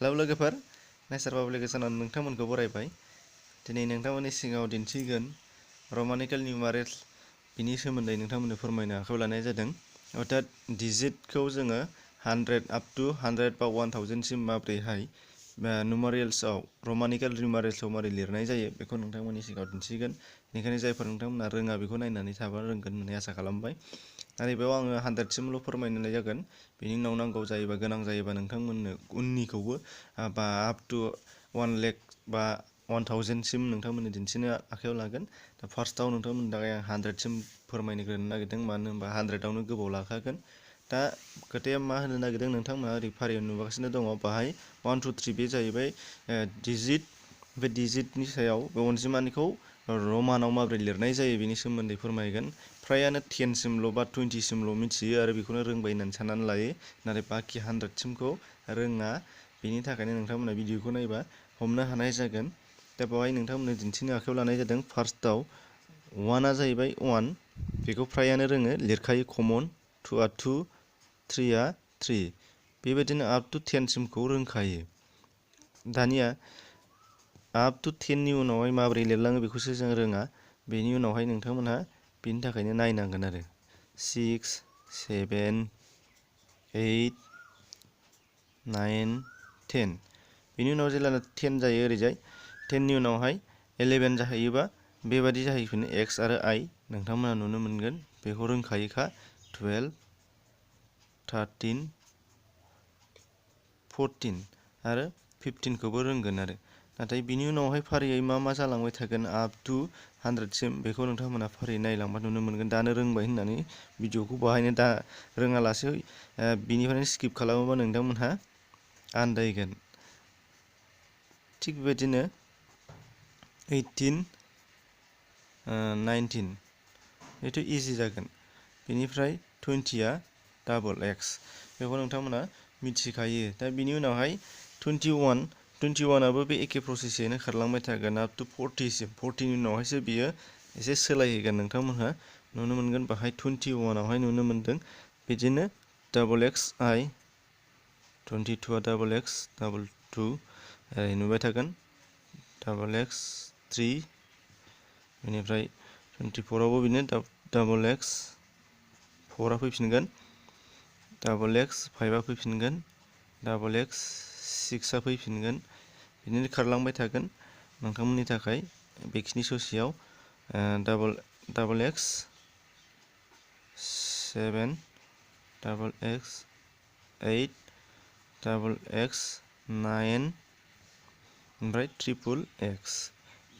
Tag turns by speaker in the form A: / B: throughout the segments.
A: Hello लोगोफोर, नेचार पाब्लिकेसनाव नोंथांमोनखौ बरायबाय। दिनै नोंथांमोननि सिगाङाव दिन्थिगोन रमानिकेल निउमारेल्स बिनि सोमोन्दै नोंथांमोननो फोरमायनो आखायाव लानाय जादों। अर्थात डिजिटखौ जोङो 100 अप टु 100 बा 1000 सिम माब्रैहाय नुमारेल्सआव रमानिकेल निउमारेल्सआव मारै लिरनाय जायो बेखौ नोंथांमोननि सिगाङाव दिन्थिगोन। बेनिखायनो जायफोर नोंथांमोना रोङा बेखौ नायनानै थाबा रोंगोन होननानै आसा खालामबाय। नाथाय बेयाव आङो 100 सिमल' फोरमायनाय जागोन। बेनि उनाव नांगौ जायोबा गोनां जायोबा नोंथांमोननो उननिखौबो बा आप टु 1 लाख बा 1000 सिम नोंथांमोननो दिन्थिनो आखायाव लागोन। दा फार्स्टआव नोंथांमोननि थाखाय आं 100 सिम फोरमायग्रोनो नागिरदों, मानो होनबा 100आवनो गोबाव लाखागोन। दा खोथाया मा होनो नागिरदों, नोंथांमोना ओरै फारियाव नुगासिनो दङ, बाहाय 1 2 3 बे जाहैबाय डिजिट। बे डिजिटनि सायाव बे अनजिमानिखौ रमानाव माबोरै लिरनाय जायो बेनि सोमोन्दै फोरमायगोन। फ्रायानो 10 सिमल' बा 20 सिमल' मिथियो आरो बेखौनो रोंबाय होननानै साननानै लायो। नाथाय बाखि 100 सिमखौ रोङा। बेनि थाखायनो नोंथांमोना भिडिअखौ नायबा हमनो हानाय जागोन। दा बेवहाय नोंथांमोननो दिन्थिनो आखायाव लानाय जादों। फार्स्टआव 1आ जाहैबाय 1, बेखौ फ्रायानो रोङो, लिरखायो कमन। 2आ 2, 3आ 3, बेबायदिनो आप टु 10 सिमखौ रोंखायो। दानिया आप टु 10 नि उनावहाय माबोरै लिरलाङो बेखौसो जों रोङा। बेनि उनावहाय नोंथांमोनहा बेनि थाखायनो नायनांगोन आरो 6 7 8 9 10। बेनि उनाव जेब्ला 10 जायो ओरैजाय 10 नि उनावहाय 11 जाहैयोबा बेबादि जाहैफिनो एक्स आरो आइ नोंथांमोना नुनो मोनगोन। बेखौ रोंखायोखा। 12 13 14 आरो 15खौबो रोंगोन आरो। नाथाय बिनि उनावहाय फारियै मा जालांबाय थागोन आप टु 100 सिम बेखौ नोंथांमोना फारियै नायलांबा नुनो मोनगोन। दानो रोंबाय होननानै भिडिअखौ बाहायनो दा रोङालासे बिनिफ्रायनो स्किप खालामोबा नोंथांमोनहा आन्दायगोन। थिग बेबायदिनो 18 19 बेथ' इजि जागोन। बेनिफ्राय 20आ डाबल एक्स, बेखौ नोंथांमोना मिथिखायो। दा बिनि उनावहाय 21आबो बे एखे प्रसेसैनो खारलांबाय थागोन आप टु 40 सिम। 40 नि उनावहायसो बियो एसे सोलायहैगोन। नोंथांमोनहा नुनो मोनगोन बाहाय 21आवहाय नुनो मोनदों बिदिनो double X I, 22आ double X double 2 ओरै नुबाय थागोन, डाबल एक्स 3, बेनिफ्राय 24आवबो बिदिनो डाबल एक्स 4आ फैफिनगोन, डाबल एक्स 5आ फैफिनगोन, डाबल एक्स 6आ फैफिनगोन। बिदिनो खारलांबाय थागोन नोंथांमोननि थाखाय बेखिनि ससेयाव। डाबल एक्स 7, डाबल एक्स 8, डाबल एक्स 9, ओमफ्राय ट्रिपल एक्स।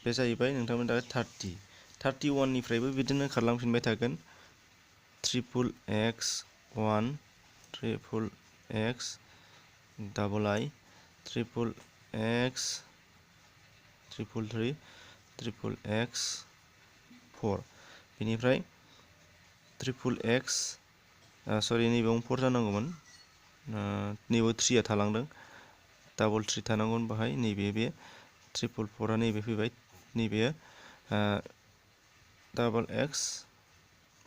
A: बे जाहैबाय नोंथांमोननि थाखाय 30। 31निफ्रायबो बिदिनो खारलांफिनबाय थागोन। ट्रिपल एक्स 1, ट्रिपल एक्स डाबल आइ, ट्रिपल एक्स ट्रिपल 3, ट्रिपल एक्स 4। बेनिफ्राय ट्रिपल एक्स सरि नैबेयावनो 4 जानांगौमोन, नैबेयाव 3आ थालांदों, डाबल 3 थानांगौमोन बाहाय। नैबे बे ट्रिपल 4आ नैबे फैबाय, नैबे डाबल एक्स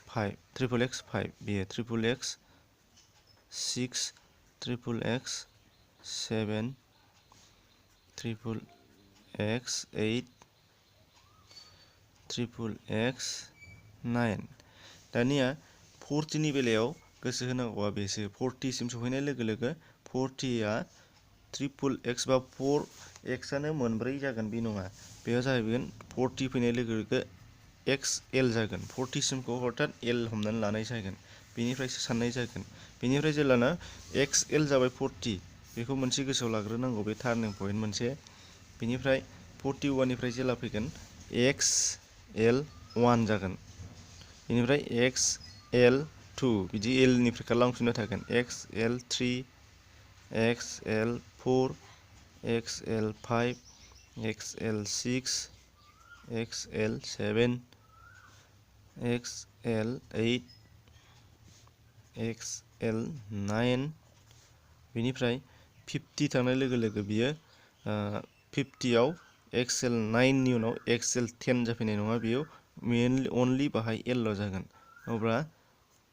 A: 5, ट्रिपल एक्स 5, बेयो ट्रिपल एक्स 6, ट्रिपल एक्स 7, ट्रिपल एक्स 8, ट्रिपल एक्स 9। दानिया 40नि बेलायाव गोसो होनांगौआ बेसो। 40 सिम सहैनाय लोगो लोगो 40आ ट्रिपल एक्स बा 4xआनो मोनब्रै जागोन बे नङा। बेयाव जाहैगोन 40 फैनाय लोगो लोगो एक्स एल जागोन। 40 सिमखौ हथात एल हमनानै लानाय जागोन, बेनिफ्रायसो साननाय जागोन। बेनिफ्राय जेब्लाना एक्स एल जाबाय 40, बेखौ मोनसे गोसोआव लाग्रोनांगौ, बे टार्निं पइन्ट मोनसे। बेनिफ्राय 41निफ्राय जेला फैगोन एक्स एल 1 जागोन, बेनिफ्राय एक्स एल 2, बिदि एलनिफ्राय खारलांफिनबाय थागोन। एक्स एल 3, एक्स एल 4, एक्स एल 5, एक्स एल 6, एक्स एल 7, एक्स एल 8, एक्स एल 9। बेनिफ्राय 50 थांनाय लोगो लोगो बियो 50आव एक्स एल 9नि उनाव एक्स एल 10 जाफैनाय नङा, बेयाव मेनलि अनलि बाहाय एलल' जागोन। अब्ला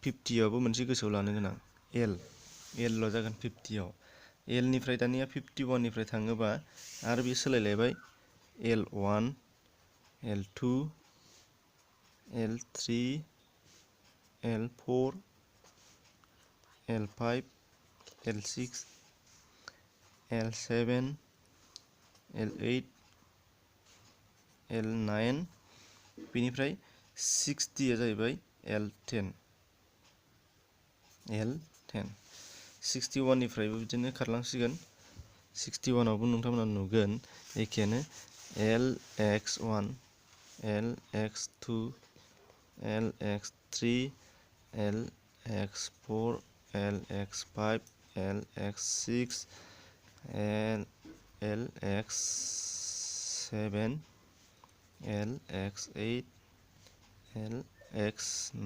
A: 50आवबो मोनसे गोसोआव लानो गोनां एलल' जागोन 50आव। L निफ्राय दानिया 51 निफ्राय थाङोबा आरो बे सोलायलायबाय L1 L2 L3 L4 L5 L6 L7 L8 L9 बेनिफ्राय 60 आ जाहैबाय L10 61 निफ्रायबो बिदिनो खारलांसिगोन 61 आवबो नोंथांमोना नुगोन एखेयानो LX1 LX2 LX3 LX4 LX5 LX6 LX7 LX8 LX9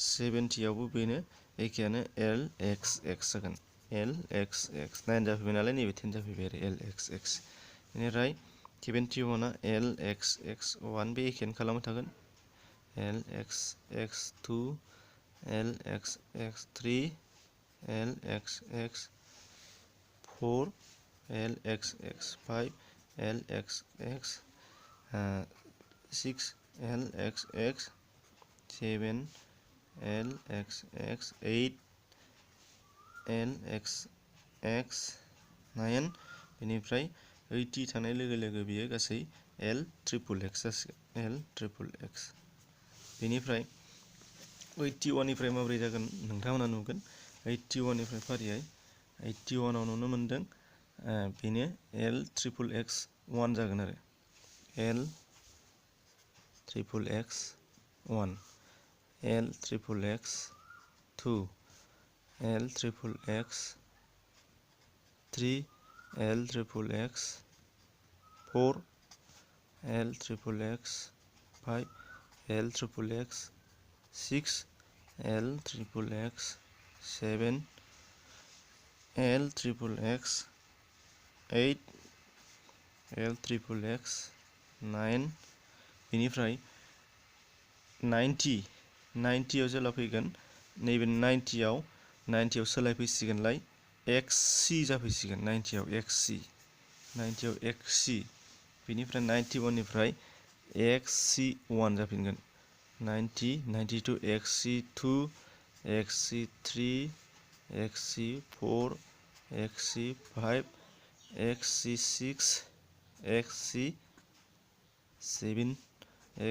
A: 70 आवबो बेनो एखेयानो LXX जागोन LXX 9 जाफैबाय नालाय नैबे 10 जाफैबाय आरो LXX बेनिफ्राय 71 आ LXX1 बे एखेयानो खालामबाय थागोन LXX2 LXX3 LXX4 LXX5 LXX6 LXX7 LXX8 LXX9 बेनिफ्राय 80 थानाय लोगो लोगो बियो गासै LXXX जासिगोन LXXX बेनिफ्राय 81 निफ्राय माबोरै जागोन नोंथांमोना नुगोन 81 निफ्राय फारियै 81 आव नुनो मोनदों बेनो LXXX1 जागोन आरो LXXX1 LXXX2 LXXX3 LXXX4 LXXX5 LXXX6 LXXX7 LXXX8 LXXX9 बेनिफ्राय 90 आव जेला फैगोन नैबे 90 आव सोलायफैसिगोनलाय XC जाफैसिगोन 90 आव XC बेनिफ्राय 91 निफ्राय XC1 जाफिनगोन 92 XC2 XC3 XC4 XC5 XC6 XC7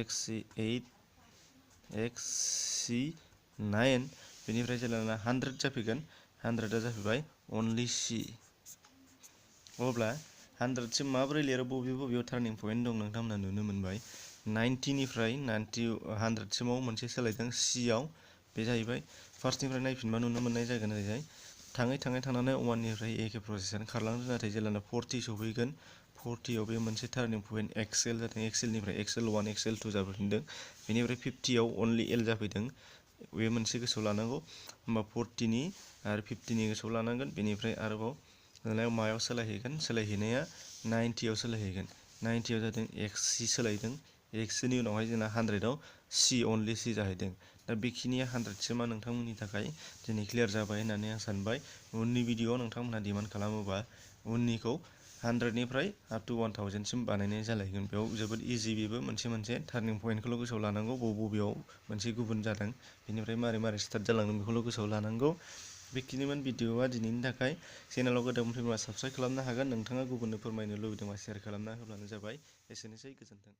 A: XC8 XC9 बेनिफ्राय जेब्ला 100 जाफैगोन 100 आ जाफैबाय only C अब्ला 100 सिम माबोरै लिरो बबेयाव टार्निं पइन्ट दं नोंथांमोना नुनो मोनबाय 90 निफ्राय 100 सिमाव मोनसे सोलायदों C आव बे जाहैबाय फार्स्टनिफ्राय नायफिनबा नुनो मोननाय जागोन ओरैहाय थाङै थांनानै 1 निफ्राय एखे प्रसेसआनो खारलांदों नाथाय जेब्ला 40 सफैगोन 40 आव बे मोनसे टार्निं पइन्ट XL जादों XL निफ्राय XL1 XL2 जाफैफिनदों बेनिफ्राय 50 आव only L जाफैदों बे मोनसे गोसोआव लानांगौ होमबा 40 नि आरो 50 नि गोसोआव लानांगोन बेनिफ्राय आरोबाव मायाव सोलायहैनाया 90 आव सोलायहैगोन 90 आव जादों XC सोलायदों XC नि उनावहाय जोंना 100 आव C only C जाहैदों दा बेखिनिया 100 सिमा नोंथांमोननि थाखाय दिनै क्लियार जाबाय होननानै आं सानबाय उननि भिडिअआव नोंथांमोनहा डिमान्ड खालामोबा उननिखौ 100 निफ्राय up to 1000 सिम बानायनाय जालायगोन बेयाव जोबोद इजि बेबो मोनसे टार्निं पइन्टखौल' गोसोआव लानांगौ बबेयाव मोनसे गुबुन जादों बेनिफ्राय मारै स्टार्ट जालांदों बेखौल' गोसोआव लानांगौ बेखिनिमोन भिडिअआ दिनैनि थाखाय चेनेलाव गोदान फैब्ला साबस्क्राइब खालामनो हागोन नोंथाङा गुबुननो फोरमायनो लुबैदोंबा शेयार खालामना होब्लानो जाबाय एसेनोसै गोजोन्थों।